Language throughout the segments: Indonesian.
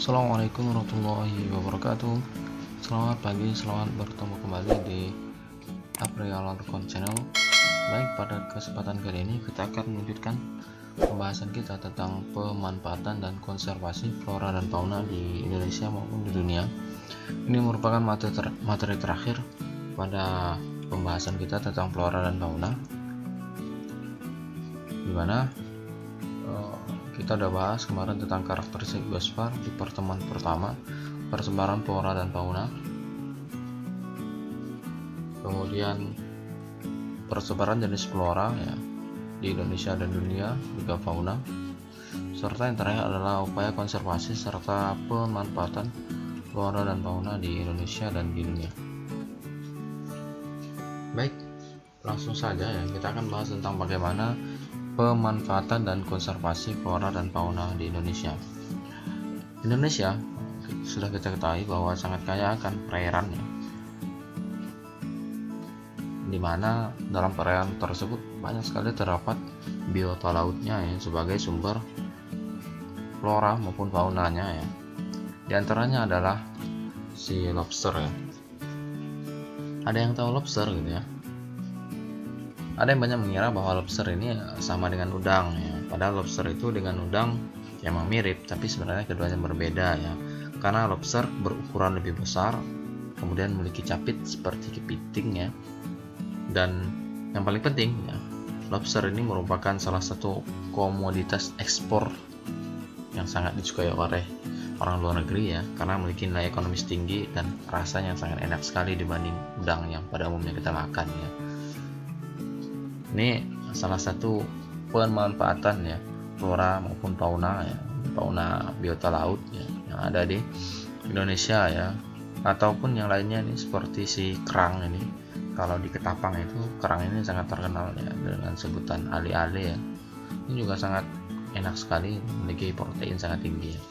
Assalamualaikum warahmatullahi wabarakatuh. Selamat pagi, selamat bertemu kembali di April Alarcon Channel. Baik, pada kesempatan kali ini kita akan melanjutkan pembahasan kita tentang pemanfaatan dan konservasi flora dan fauna di Indonesia maupun di dunia. Ini merupakan materi terakhir pada pembahasan kita tentang flora dan fauna, dimana kita udah bahas kemarin tentang karakteristik biosfer di pertemuan pertama, persebaran flora dan fauna, kemudian persebaran jenis flora ya di Indonesia dan dunia, juga fauna, serta yang terakhir adalah upaya konservasi serta pemanfaatan flora dan fauna di Indonesia dan di dunia. Baik, langsung saja ya, kita akan bahas tentang bagaimana pemanfaatan dan konservasi flora dan fauna di Indonesia. Indonesia sudah kita ketahui bahwa sangat kaya akan perairan ya, dimana dalam perairan tersebut banyak sekali terdapat biota lautnya ya, sebagai sumber flora maupun faunanya ya. Di antaranya adalah si lobster ya. Ada yang tahu lobster gitu ya? Ada yang banyak mengira bahwa lobster ini sama dengan udang ya. Padahal lobster itu dengan udang memang mirip, tapi sebenarnya keduanya berbeda ya. Karena lobster berukuran lebih besar, kemudian memiliki capit seperti kepiting ya. Dan yang paling penting ya, lobster ini merupakan salah satu komoditas ekspor yang sangat disukai oleh orang luar negeri ya, karena memiliki nilai ekonomis tinggi dan rasanya sangat enak sekali dibanding udang yang pada umumnya kita makan ya. Ini salah satu pemanfaatan ya flora maupun fauna ya, fauna biota laut ya, yang ada di Indonesia ya, ataupun yang lainnya nih seperti si kerang ini. Kalau di Ketapang itu kerang ini sangat terkenal ya dengan sebutan ale-ale ya. Ini juga sangat enak sekali, memiliki protein sangat tinggi ya.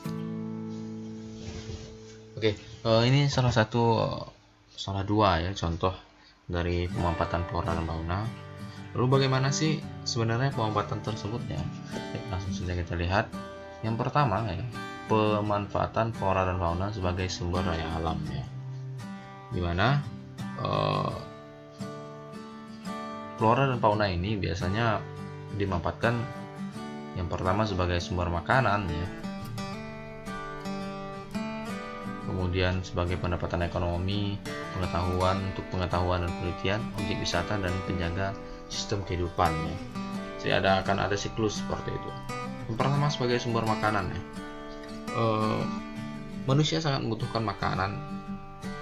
Oke, ini salah dua ya contoh dari pemanfaatan flora dan fauna. Lalu bagaimana sih sebenarnya pemanfaatan tersebut ya? Langsung saja kita lihat. Yang pertama ya, pemanfaatan flora dan fauna sebagai sumber daya alam ya, dimana flora dan fauna ini biasanya dimanfaatkan yang pertama sebagai sumber makanan ya, kemudian sebagai pendapatan ekonomi, pengetahuan dan penelitian, objek wisata, dan penjaga sistem kehidupan ya. Jadi akan ada siklus seperti itu. Yang pertama sebagai sumber makanan ya, manusia sangat membutuhkan makanan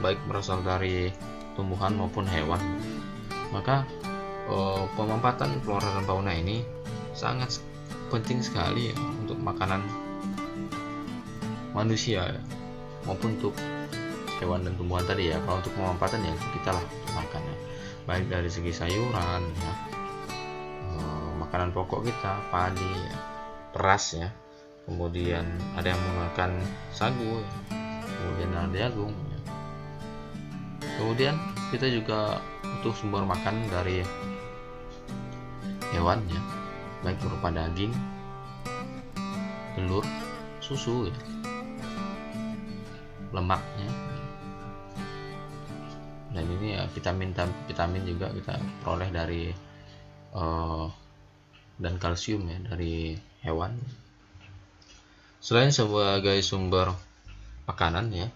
baik berasal dari tumbuhan maupun hewan. Maka pemanfaatan flora dan fauna ini sangat penting sekali ya, untuk makanan manusia ya, maupun untuk hewan dan tumbuhan tadi ya. Kalau untuk pemanfaatan ya kita lah makan ya, baik dari segi sayuran ya, makanan pokok kita, padi ya, beras ya, kemudian ada yang menggunakan sagu ya, kemudian ada jagung ya. Kemudian kita juga butuh sumber makan dari hewan ya, baik berupa daging, telur, susu ya, lemaknya, dan ini ya vitamin juga kita peroleh dari dan kalsium ya dari hewan. Selain sebagai sumber makanan ya,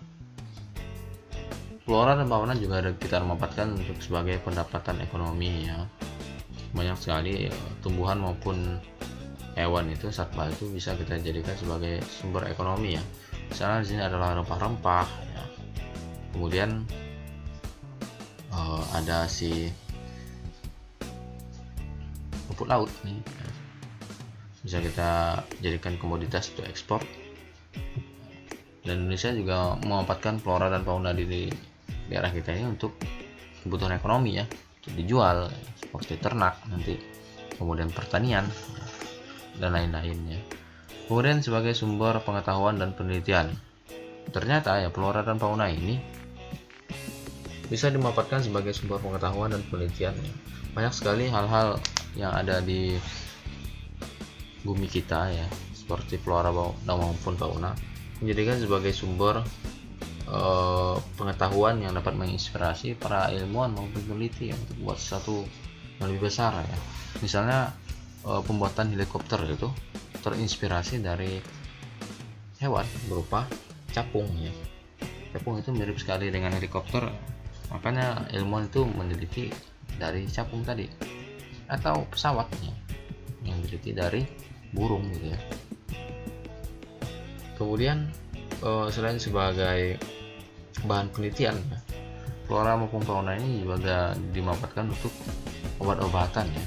flora dan fauna juga kita manfaatkan untuk sebagai pendapatan ekonomi ya. Banyak sekali tumbuhan maupun hewan itu, satwa itu bisa kita jadikan sebagai sumber ekonomi ya. Misalnya di sini adalah rempah-rempah ya. Kemudian ada si rumput laut nih, bisa kita jadikan komoditas untuk ekspor. Dan Indonesia juga memanfaatkan flora dan fauna di daerah kita ini untuk kebutuhan ekonomi ya, untuk dijual seperti ternak nanti, kemudian pertanian dan lain-lainnya. Kemudian sebagai sumber pengetahuan dan penelitian, ternyata ya flora dan fauna ini bisa dimanfaatkan sebagai sumber pengetahuan dan penelitian ya. Banyak sekali hal-hal yang ada di bumi kita ya, seperti flora maupun fauna menjadikan sebagai sumber pengetahuan yang dapat menginspirasi para ilmuwan maupun peneliti ya, untuk buat sesuatu yang lebih besar ya. Misalnya pembuatan helikopter itu terinspirasi dari hewan berupa capung ya. Capung itu mirip sekali dengan helikopter, makanya ilmuwan itu meneliti dari capung tadi. Atau pesawatnya yang diteliti dari burung gitu ya. Kemudian selain sebagai bahan penelitian ya, flora maupun fauna ini juga dimanfaatkan untuk obat-obatan ya.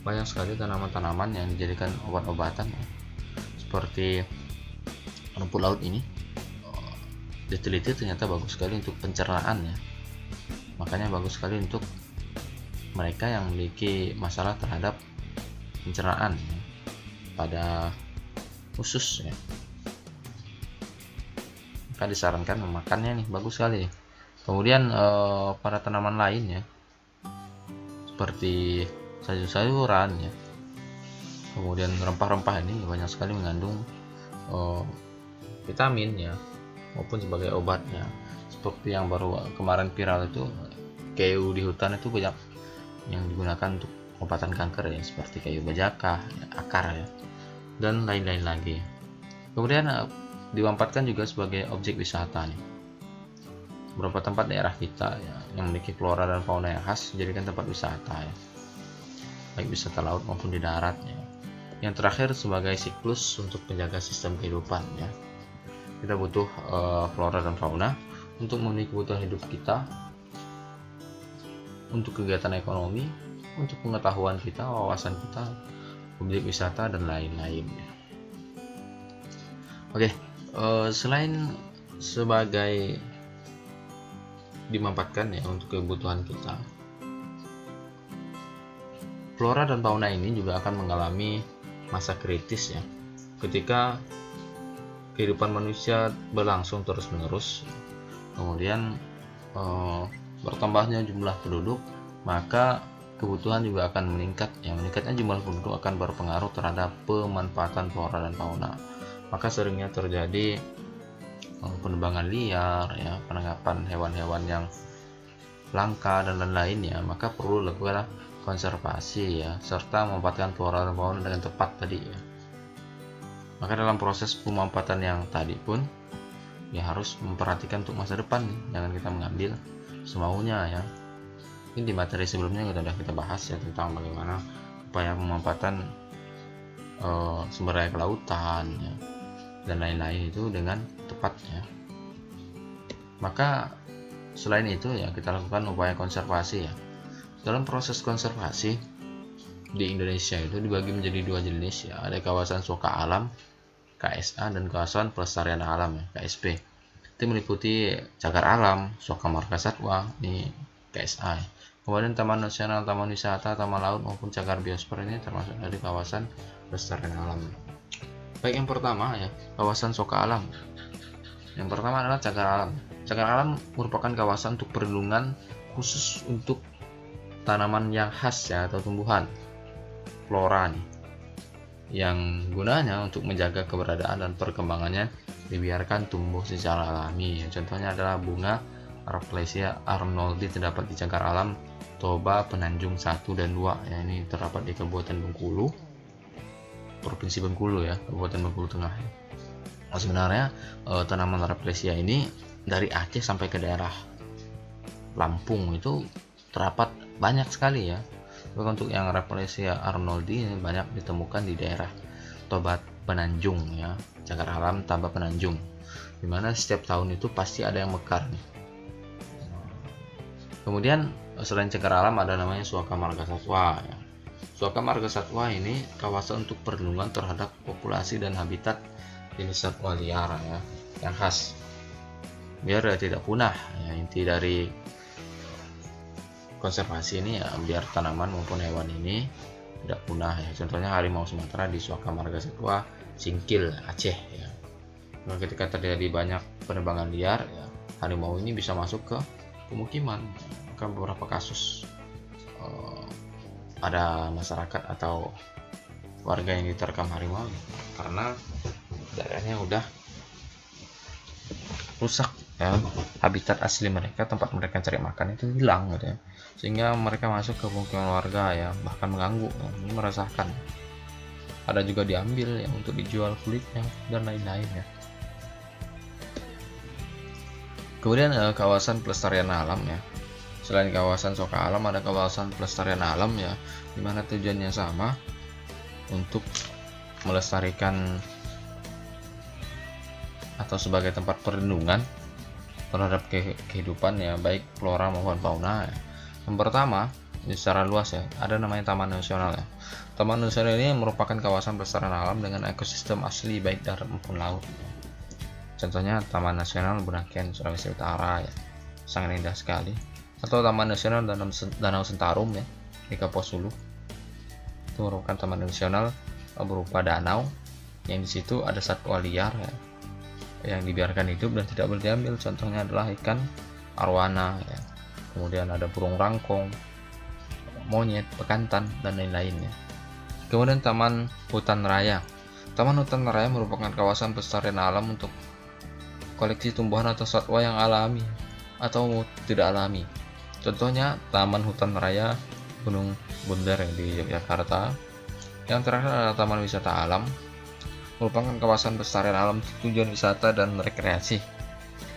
Banyak sekali tanaman-tanaman yang dijadikan obat-obatan ya. Seperti rumput laut ini diteliti ternyata bagus sekali untuk pencernaan ya. Makanya bagus sekali untuk mereka yang memiliki masalah terhadap pencernaan ya, pada usus ya. Maka disarankan memakannya nih, bagus sekali. Kemudian pada tanaman lain ya, seperti sayur-sayuran ya, kemudian rempah-rempah ini banyak sekali mengandung vitamin ya, maupun sebagai obatnya. Seperti yang baru kemarin viral itu, kayu di hutan itu banyak yang digunakan untuk obatan kanker ya, seperti kayu bajaka ya, akar ya, dan lain-lain lagi. Kemudian dimanfaatkan juga sebagai objek wisata nih. Beberapa tempat daerah kita ya, yang memiliki flora dan fauna yang khas dijadikan tempat wisata ya, baik wisata laut maupun di darat ya. Yang terakhir sebagai siklus untuk menjaga sistem kehidupan ya. Kita butuh flora dan fauna untuk memenuhi kebutuhan hidup kita, untuk kegiatan ekonomi, untuk pengetahuan kita, wawasan kita, objek wisata dan lain-lain ya. Oke, selain sebagai dimanfaatkan ya untuk kebutuhan kita, flora dan fauna ini juga akan mengalami masa kritis ya, ketika kehidupan manusia berlangsung terus-menerus, kemudian bertambahnya jumlah penduduk, maka kebutuhan juga akan meningkat. Yang meningkatnya jumlah penduduk akan berpengaruh terhadap pemanfaatan flora dan fauna. Maka seringnya terjadi penebangan liar ya, penangkapan hewan-hewan yang langka dan lain-lain ya. Maka perlu lakukan konservasi ya, serta memanfaatkan flora dan fauna dengan tepat tadi ya. Maka dalam proses pemanfaatan yang tadi pun ya harus memperhatikan untuk masa depan nih. Jangan kita mengambil semaunya ya. Ini di materi sebelumnya sudah kita bahas ya, tentang bagaimana upaya pemanfaatan sumber daya kelautan ya, dan lain-lain itu dengan tepatnya. Maka selain itu ya, kita lakukan upaya konservasi ya. Dalam proses konservasi di Indonesia itu dibagi menjadi dua jenis ya. Ada kawasan Suaka Alam KSA dan kawasan pelestarian alam ya, KSP. Itu meliputi cagar alam, Suaka Marga Satwa ini KSA ya. Kemudian Taman Nasional, Taman Wisata, Taman Laut maupun cagar biosfer ini termasuk dari kawasan pelestarian alam. Baik, yang pertama ya, kawasan Suaka Alam. Yang pertama adalah cagar alam. Cagar alam merupakan kawasan untuk perlindungan khusus untuk tanaman yang khas ya, atau tumbuhan flora nih, yang gunanya untuk menjaga keberadaan dan perkembangannya dibiarkan tumbuh secara alami. Contohnya adalah bunga Rafflesia arnoldii terdapat di cagar alam Toba Penanjung 1 dan 2 ya, ini terdapat di Kabupaten Bengkulu, Provinsi Bengkulu ya, Kabupaten Bengkulu Tengah ya. Nah, sebenarnya tanaman Rafflesia ini dari Aceh sampai ke daerah Lampung itu terdapat banyak sekali ya. Untuk yang Rafflesia arnoldii ini banyak ditemukan di daerah Toba Penanjung ya, cagar alam Toba Penanjung, dimana setiap tahun itu pasti ada yang mekar nih. Kemudian selain cagar alam ada namanya Suaka Marga Satwa ya. Suaka Marga Satwa ini kawasan untuk perlindungan terhadap populasi dan habitat jenis satwa liar ya, yang khas biar tidak punah ya. Inti dari konservasi ini ya, biar tanaman maupun hewan ini tidak punah ya. Contohnya harimau Sumatera di Suaka Marga Satwa Singkil Aceh ya. Nah, ketika terjadi banyak penebangan liar ya, harimau ini bisa masuk ke pemukiman. Maka beberapa kasus ada masyarakat atau warga yang diterkam harimau karena daerahnya udah rusak ya, habitat asli mereka, tempat mereka cari makan itu hilang gitu ya, sehingga mereka masuk ke pemukiman warga ya, bahkan mengganggu ya. Ini meresahkan. Ada juga diambil ya untuk dijual kulitnya dan lain-lain ya. Kemudian kawasan pelestarian alam ya. Selain kawasan Soka Alam, ada kawasan pelestarian alam ya, dimana tujuannya sama, untuk melestarikan atau sebagai tempat perlindungan terhadap kehidupan ya, baik flora maupun fauna ya. Yang pertama, secara luas ya, ada namanya Taman Nasional ya. Taman Nasional ini merupakan kawasan pelestarian alam dengan ekosistem asli baik darat maupun laut. Contohnya Taman Nasional Bunaken, Sulawesi Utara ya, sangat indah sekali. Atau Taman Nasional Danau Sentarum ya, di Kapuas Hulu. Itu merupakan taman nasional berupa danau yang di situ ada satwa liar ya, yang dibiarkan hidup dan tidak boleh diambil. Contohnya adalah ikan arwana ya, kemudian ada burung rangkong, monyet, bekantan, dan lain-lainnya. Kemudian Taman Hutan Raya. Taman Hutan Raya merupakan kawasan pelestarian alam untuk koleksi tumbuhan atau satwa yang alami atau tidak alami. Contohnya Taman Hutan Raya Gunung Bunder di Yogyakarta. Yang terakhir adalah Taman Wisata Alam, merupakan kawasan pelestarian alam tujuan wisata dan rekreasi.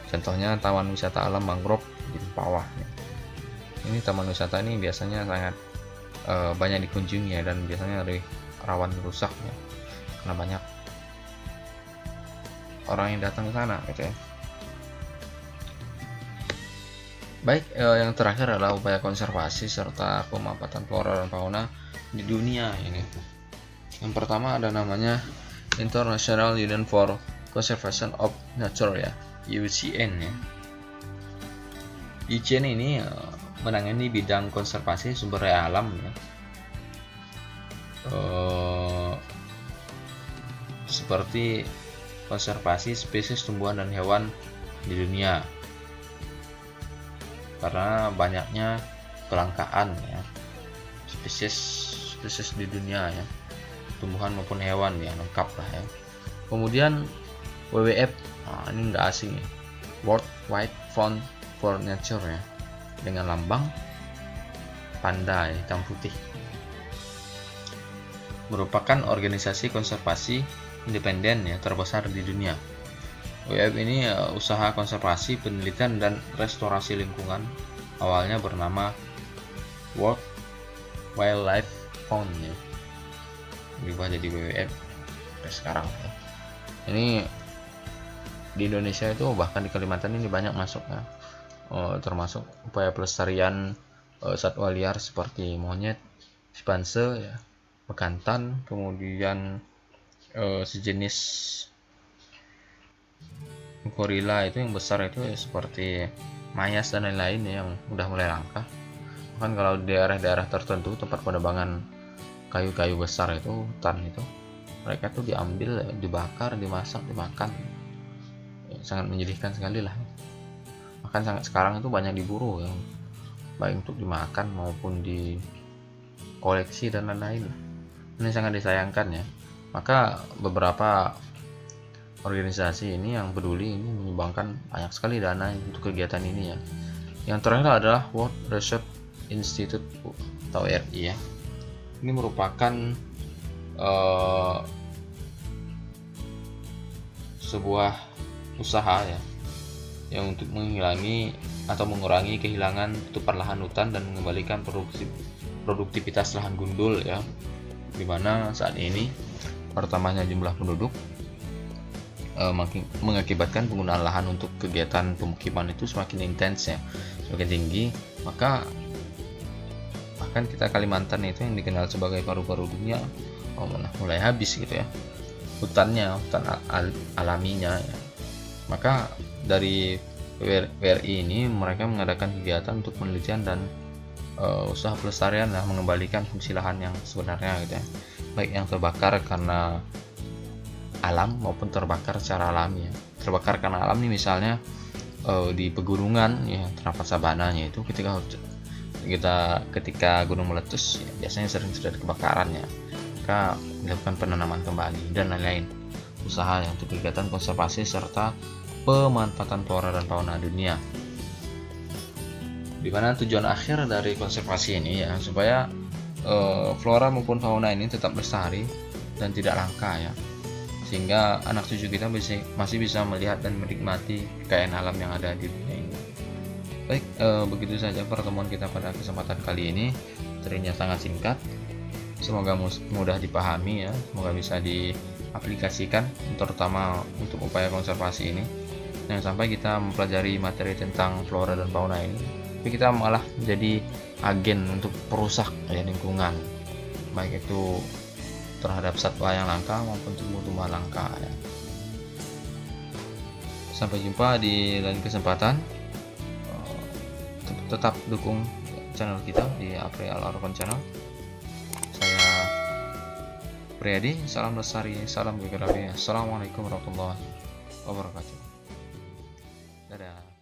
Contohnya Taman Wisata Alam Mangrove di Pawah. Ini taman wisata ini biasanya sangat banyak dikunjungi ya, dan biasanya lebih rawan rusak ya, karena banyak orang yang datang ke sana gitu ya. Baik, yang terakhir adalah upaya konservasi serta pemanfaatan flora dan fauna di dunia ini. Yang pertama ada namanya International Union for Conservation of Nature ya, IUCN ya. IUCN ini menangani bidang konservasi sumber daya alam ya, seperti konservasi spesies tumbuhan dan hewan di dunia, karena banyaknya kelangkaan ya spesies di dunia ya, tumbuhan maupun hewan ya, lengkap lah ya. Kemudian WWF, ini nggak asing ya, World Wide Fund for Nature ya, dengan lambang panda ya, hitam putih, merupakan organisasi konservasi independen ya terbesar di dunia. WWF ini usaha konservasi, penelitian, dan restorasi lingkungan. Awalnya bernama World Wildlife Fund ya, berubah jadi WWF sekarang ya. Ini di Indonesia itu, bahkan di Kalimantan ini banyak masuk ya, termasuk upaya pelestarian satwa liar seperti monyet, simpanse ya, bekantan, kemudian sejenis gorila itu yang besar itu ya, seperti mayas dan lain-lain ya, yang udah mulai langka. Bahkan kalau di daerah-daerah tertentu tempat penebangan kayu-kayu besar itu, hutan itu, mereka tuh diambil, dibakar, dimasak, dimakan ya, sangat menyedihkan sekali lah. Bahkan sangat sekarang itu banyak diburu yang baik untuk dimakan maupun di koleksi dan lain-lain. Ini sangat disayangkan ya. Maka beberapa organisasi ini yang peduli ini menyumbangkan banyak sekali dana untuk kegiatan ini ya. Yang terakhir adalah World Research Institute atau RI ya. Ini merupakan sebuah usaha ya, yang untuk menghilangi atau mengurangi kehilangan tutupan lahan hutan dan mengembalikan produktivitas lahan gundul ya, dimana saat ini pertamanya jumlah penduduk mengakibatkan penggunaan lahan untuk kegiatan pemukiman itu semakin intens ya, semakin tinggi. Maka bahkan kita Kalimantan itu yang dikenal sebagai paru-paru dunia mulai habis gitu ya, hutannya, hutan alaminya ya. Maka dari WRI ini mereka mengadakan kegiatan untuk penelitian dan usaha pelestarian lah, mengembalikan fungsi lahan yang sebenarnya gitu ya, baik yang terbakar karena alam maupun terbakar secara alami ya. Terbakar karena alam nih misalnya di pegunungan ya, terdapat sabananya itu ketika gunung meletus ya, biasanya sering terjadi kebakaran ya, maka dilakukan penanaman kembali dan lain-lain. Usaha yang untuk kegiatan konservasi serta pemanfaatan flora dan fauna dunia. Dimana tujuan akhir dari konservasi ini ya supaya flora maupun fauna ini tetap lestari dan tidak langka ya, sehingga anak cucu kita masih bisa melihat dan menikmati kekayaan alam yang ada di dunia ini. Baik, begitu saja pertemuan kita pada kesempatan kali ini. Materinya sangat singkat, semoga mudah dipahami ya, semoga bisa diaplikasikan terutama untuk upaya konservasi ini. Jangan sampai kita mempelajari materi tentang flora dan fauna ini tapi kita malah jadi agen untuk perusak ya lingkungan, baik itu terhadap satwa yang langka maupun tumbuh-tumbuhan langka ya. Sampai jumpa di lain kesempatan. Tetap dukung channel kita di Apri Al Arfan Channel. Saya Priyadi, salam lestari, salam geografi. Assalamualaikum warahmatullahi wabarakatuh. Dadah.